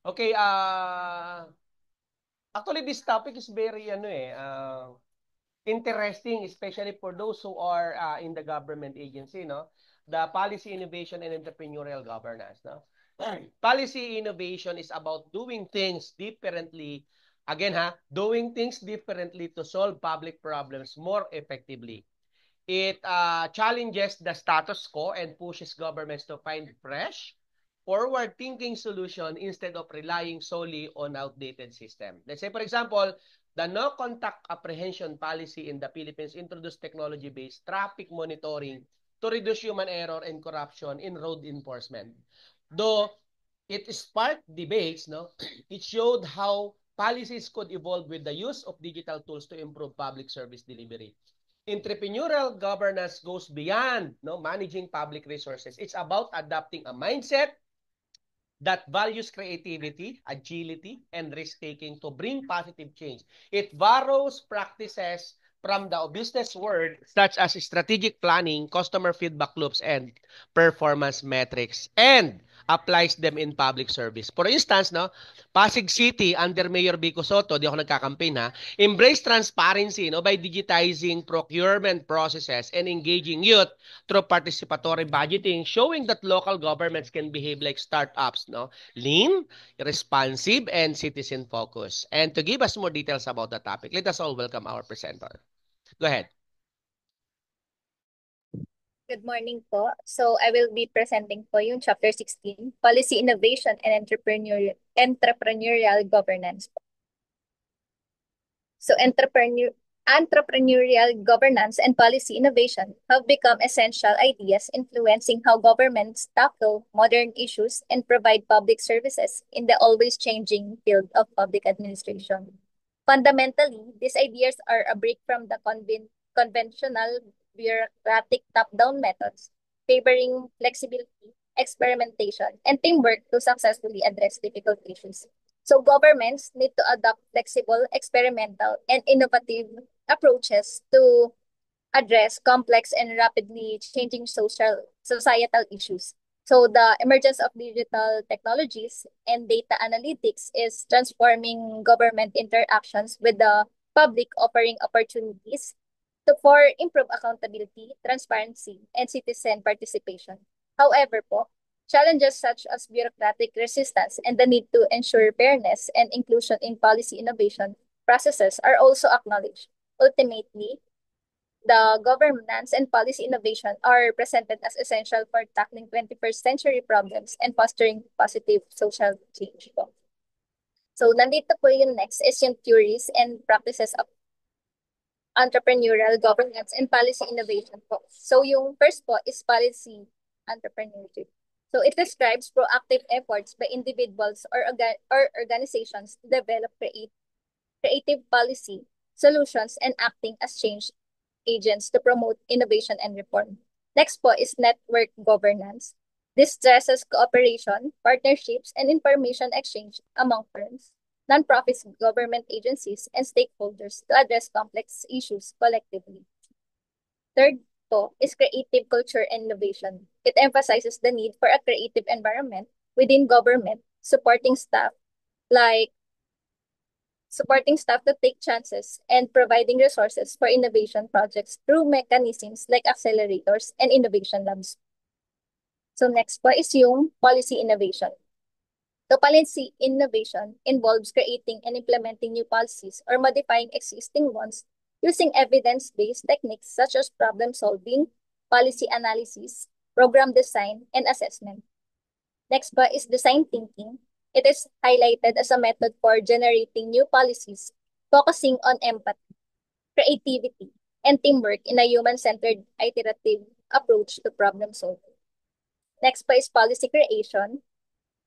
Okay, actually this topic is very interesting, especially for those who are in the government agency, no? The policy innovation and entrepreneurial governance, no? Policy innovation is about doing things differently. Again, doing things differently to solve public problems more effectively. It challenges the status quo and pushes governments to find fresh, forward-thinking solution instead of relying solely on outdated system. Let's say, for example, the no-contact apprehension policy in the Philippines introduced technology-based traffic monitoring to reduce human error and corruption in road enforcement. Though it sparked debates, no, it showed how policies could evolve with the use of digital tools to improve public service delivery. Entrepreneurial governance goes beyond, no, managing public resources. It's about adopting a mindset that values creativity, agility, and risk-taking to bring positive change. It borrows practices from the business world such as strategic planning, customer feedback loops, and performance metrics, and applies them in public service. For instance, no, Pasig City under Mayor Vico Soto, di ako nagkakampaign embrace transparency, no, by digitizing procurement processes and engaging youth through participatory budgeting, showing that local governments can behave like startups, no? Lean, responsive, and citizen focused. And to give us more details about the topic, let us all welcome our presenter. Go ahead. Good morning po. So I will be presenting po yung Chapter 16, Policy Innovation and Entrepreneurial Governance. So entrepreneurial governance and policy innovation have become essential ideas influencing how governments tackle modern issues and provide public services in the always changing field of public administration. Fundamentally, these ideas are a break from the conventional bureaucratic top-down methods, favoring flexibility, experimentation, and teamwork to successfully address difficult issues. So governments need to adopt flexible, experimental, and innovative approaches to address complex and rapidly changing societal issues. So the emergence of digital technologies and data analytics is transforming government interactions with the public, offering opportunities for improve accountability, transparency, and citizen participation. However po, challenges such as bureaucratic resistance and the need to ensure fairness and inclusion in policy innovation processes are also acknowledged. Ultimately, the governance and policy innovation are presented as essential for tackling 21st century problems and fostering positive social change po. So, nandito po yung next is yung theories and practices of entrepreneurial governance and policy innovation po. So, yung first po is policy entrepreneurship. So, it describes proactive efforts by individuals or organizations to develop creative policy solutions and acting as change agents to promote innovation and reform. Next po is network governance. This stresses cooperation, partnerships, and information exchange among firms, nonprofits, government agencies, and stakeholders to address complex issues collectively. Third po is creative culture and innovation. It emphasizes the need for a creative environment within government, like supporting staff to take chances, and providing resources for innovation projects through mechanisms like accelerators and innovation labs. So next po is yung policy innovation. The policy innovation involves creating and implementing new policies or modifying existing ones using evidence-based techniques such as problem solving, policy analysis, program design, and assessment. Next po is design thinking. It is highlighted as a method for generating new policies, focusing on empathy, creativity, and teamwork in a human-centered iterative approach to problem solving. Next po is policy creation.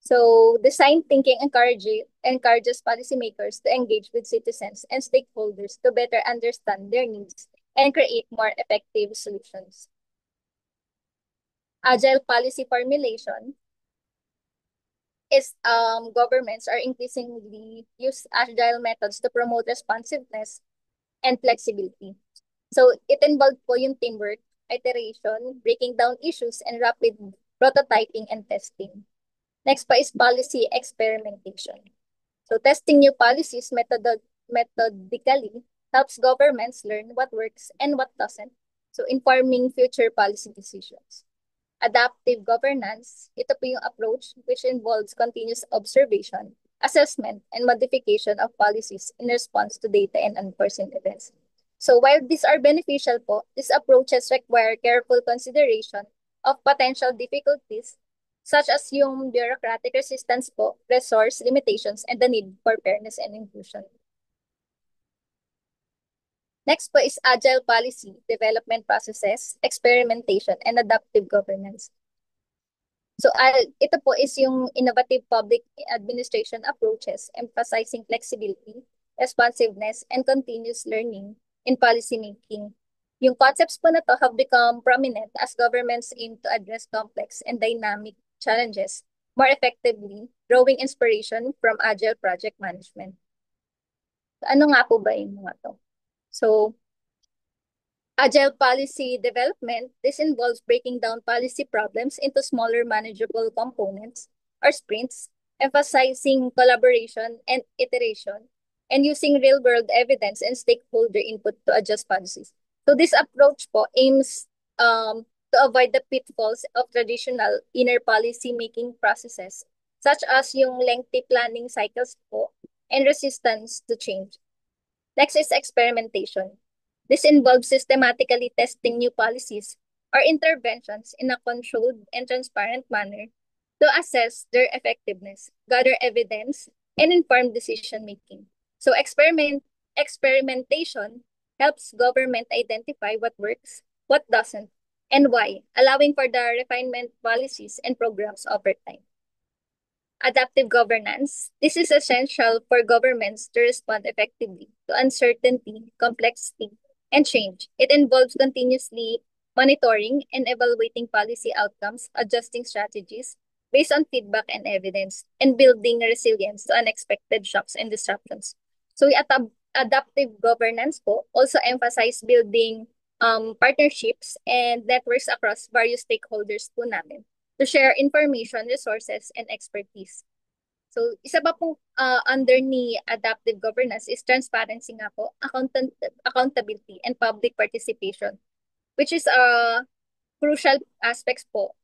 So, design thinking encourages policymakers to engage with citizens and stakeholders to better understand their needs and create more effective solutions. Agile policy formulation is governments are increasingly use agile methods to promote responsiveness and flexibility. So it involved po yung teamwork, iteration, breaking down issues, and rapid prototyping and testing. Next pa is policy experimentation. So testing new policies methodically helps governments learn what works and what doesn't. So informing future policy decisions. Adaptive governance, ito po yung approach which involves continuous observation, assessment, and modification of policies in response to data and unforeseen events. So while these are beneficial po, these approaches require careful consideration of potential difficulties such as yung bureaucratic resistance po, resource limitations, and the need for fairness and inclusion. Next po is agile policy, development processes, experimentation, and adaptive governance. So ito po is yung innovative public administration approaches emphasizing flexibility, responsiveness, and continuous learning in policymaking. Yung concepts po na to have become prominent as governments aim to address complex and dynamic challenges more effectively, drawing inspiration from agile project management. Ano nga po ba yung mga to? So, agile policy development, this involves breaking down policy problems into smaller manageable components or sprints, emphasizing collaboration and iteration, and using real-world evidence and stakeholder input to adjust policies. So this approach po aims to avoid the pitfalls of traditional inner policy making processes, such as yung lengthy planning cycles po and resistance to change. Next is experimentation. This involves systematically testing new policies or interventions in a controlled and transparent manner to assess their effectiveness, gather evidence, and inform decision making. So experimentation helps government identify what works, what doesn't, and why, allowing for the refinement policies and programs over time. Adaptive governance. This is essential for governments to respond effectively to uncertainty, complexity, and change. It involves continuously monitoring and evaluating policy outcomes, adjusting strategies based on feedback and evidence, and building resilience to unexpected shocks and disruptions. So, adaptive governance po also emphasize building partnerships and networks across various stakeholders po namin to share information, resources, and expertise. So, isa pa po under ni adaptive governance is transparency nga po, accountability, and public participation, which is crucial aspects po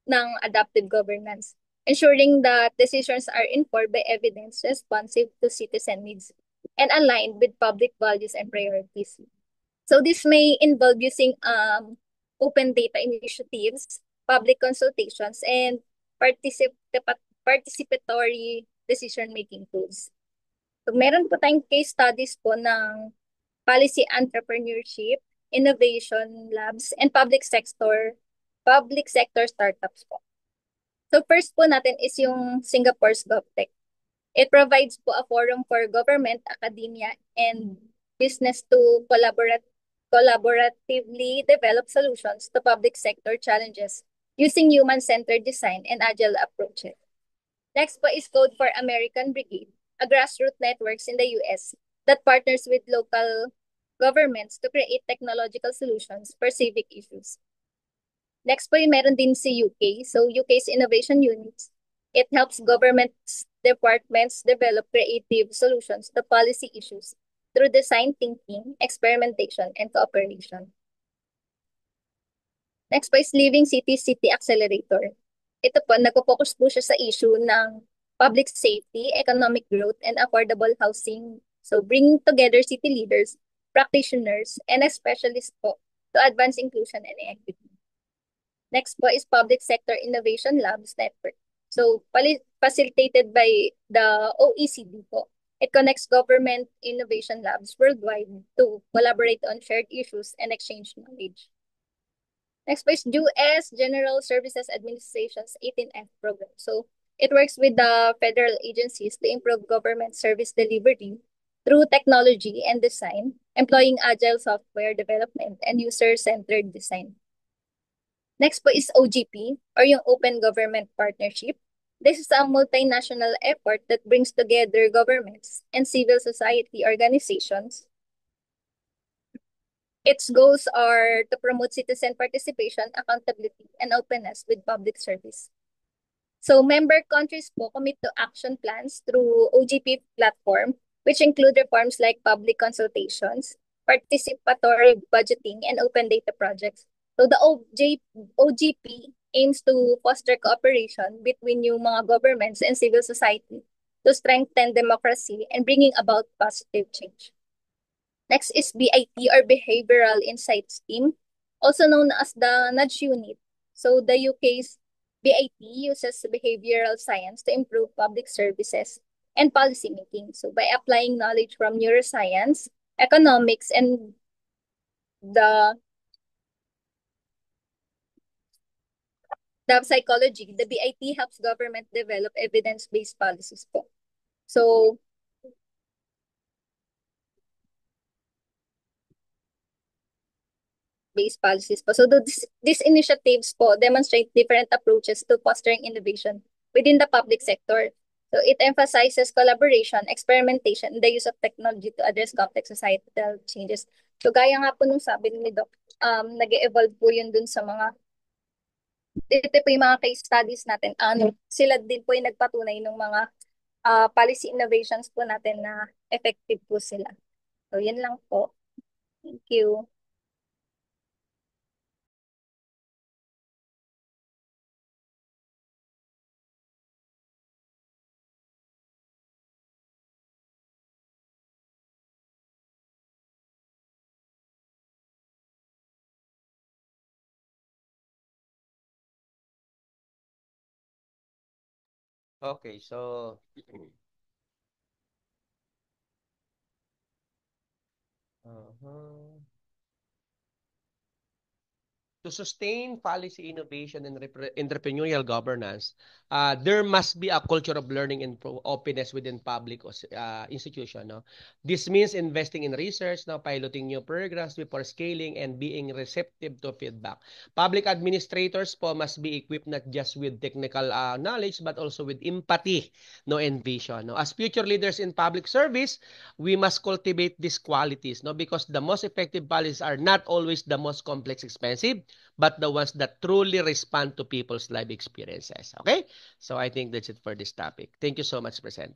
ng adaptive governance, ensuring that decisions are informed by evidence, responsive to citizen needs, and aligned with public values and priorities. So this may involve using open data initiatives, public consultations, and participatory decision-making tools. So meron po tayong case studies po ng policy entrepreneurship, innovation labs, and public sector startups po. So first po natin is yung Singapore's GovTech. It provides po a forum for government, academia, and business to collaboratively develop solutions to public sector challenges using human-centered design and agile approaches. Next po is Code for American Brigade, a grassroots networks in the US that partners with local governments to create technological solutions for civic issues. Next po yung meron din si UK. So UK's Innovation Units, it helps governments departments develop creative solutions to policy issues through design thinking, experimentation, and cooperation. Next po is Living City City Accelerator. Ito po, nagpo-focus po siya sa issue ng public safety, economic growth, and affordable housing. So bringing together city leaders, practitioners, and specialists po to advance inclusion and equity. Next po is Public Sector Innovation Labs Network. So, facilitated by the OECD po. It connects government innovation labs worldwide to collaborate on shared issues and exchange knowledge. Next po is US General Services Administration's 18F program. So, it works with the federal agencies to improve government service delivery through technology and design, employing agile software development and user-centered design. Next po is OGP, or yung Open Government Partnership. This is a multinational effort that brings together governments and civil society organizations. Its goals are to promote citizen participation, accountability, and openness with public service. So member countries po commit to action plans through OGP platform, which include reforms like public consultations, participatory budgeting, and open data projects. So the OGP aims to foster cooperation between yung mga governments and civil society to strengthen democracy and bringing about positive change. Next is BIT or Behavioral Insights Team, also known as the Nudge Unit. So the UK's BIT uses behavioral science to improve public services and policy making. So by applying knowledge from neuroscience, economics, and the psychology, the BIT helps government develop evidence-based policies po. So based policies po. So these initiatives po demonstrate different approaches to fostering innovation within the public sector. So it emphasizes collaboration, experimentation, and the use of technology to address complex societal changes. So gaya nga po nung sabi ni Doc, nag-evolve po yun dun sa mga, ito po yung mga case studies natin. Sila din po yung nagpatunay ng mga policy innovations po natin na effective po sila. So yun lang po. Thank you. Okay, so to sustain policy innovation and entrepreneurial governance, there must be a culture of learning and openness within public institution. No? This means investing in research, no? Piloting new programs before scaling, and being receptive to feedback. Public administrators po must be equipped not just with technical knowledge, but also with empathy, no, and vision. No? As future leaders in public service, we must cultivate these qualities, no? Because the most effective policies are not always the most complex, expensive, but the ones that truly respond to people's life experiences. Okay? So I think that's it for this topic. Thank you so much, Present.